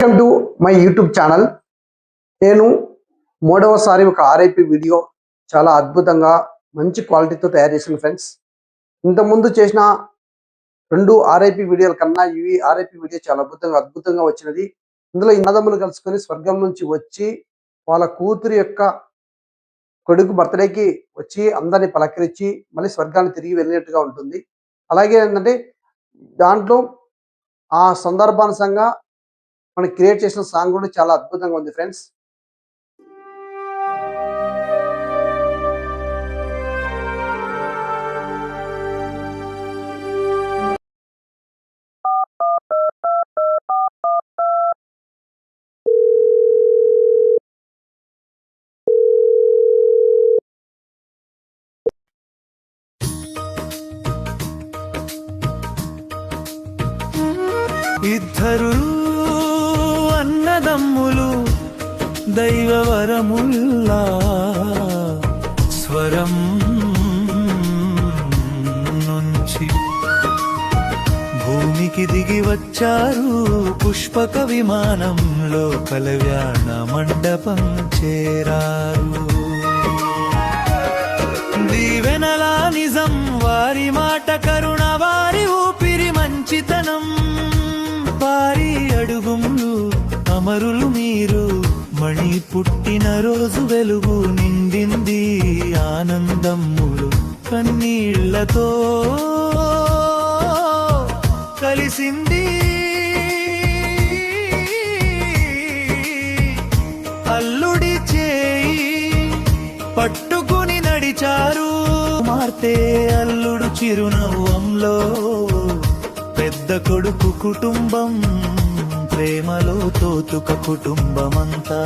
Welcome to my YouTube channel. నేను మూడవసారి ఒక ఆర్ఐపి వీడియో చాలా అద్భుతంగా మంచి క్వాలిటీతో తయారు చేసిన ఫ్రెండ్స్. ఇంతకుముందు చేసిన 2 ఆర్ఐపి వీడియోల కన్నా ఈ ఆర్ఐపి వీడియో చాలా అద్భుతంగా వచ్చినది. ఇందులో అన్నదమ్ములు కలుసుకొని స్వర్గం నుంచి వచ్చి వాళ్ళ కూతురి యొక్క కొడుకు బర్త్డేకి వచ్చి అందరిని పలకరించి మళ్ళీ స్వర్గాన్ని తిరిగి వెళ్ళినట్టుగా ఉంటుంది. అలాగే ఏంటంటే దాంట్లో ఆ సందర్భానుసంగా మనం క్రియేట్ చేసిన సాంగ్ కూడా చాలా అద్భుతంగా ఉంది ఫ్రెండ్స్. ఇద్దరు అన్నదమ్ములు దైవవరముల్లా స్వరం నుంచి భూమికి దిగి వచ్చారు. పుష్పక విమానంలో కళ్యాణ మండపం చేరారు. దీవెనలా నిజం వారి మాట, కరుణ వారి ఊపిరి, మంచితనం వారి అడుగులు. అమరులు మీరు, మణి పుట్టిన రోజు వెలుగు నిండింది ఆనందములు. కన్నీళ్లతో కలిసింది అల్లుడి చేయి పట్టుకుని నడిచారు. మార్తే అల్లుడు చిరునవ్వంలో పెద్ద కొడుకు కుటుంబం ప్రేమలో తోతుక కుటుంబమంతా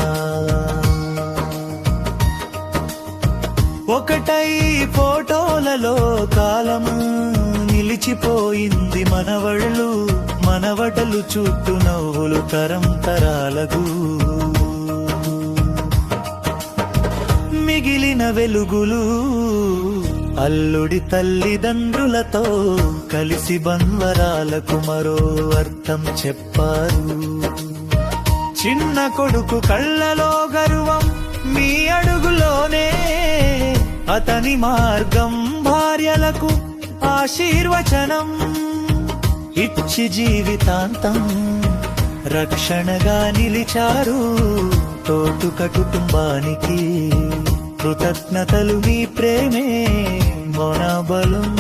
ఒకటై ఫోటోలలో కాలము నిలిచిపోయింది. మనవళ్ళు మనవటలు చుట్టూ నవ్వులు తరం తరాలకు. మిగిలిన వెలుగులు అల్లుడి తల్లిదండ్రులతో కలిసి బంవరాలకు మరో అర్థం చెప్పారు. చిన్న కొడుకు కళ్ళలో గర్వం, మీ అడుగులోనే అతని మార్గం. భార్యలకు ఆశీర్వచనం ఇచ్చి జీవితాంతం రక్షణగా నిలిచారు. తోటుక కుటుంబానికి కృతజ్ఞతలు, మీ ప్రేమే మనబలం.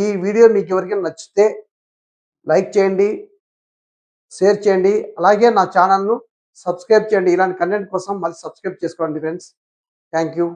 ఈ వీడియో మీకు ఎవరికైనా నచ్చితే లైక్ చేయండి, షేర్ చేయండి. అలాగే నా ఛానల్ను సబ్స్క్రైబ్ చేయండి. ఇలాంటి కంటెంట్ కోసం మళ్ళీ సబ్స్క్రైబ్ చేసుకోండి ఫ్రెండ్స్. Thank you.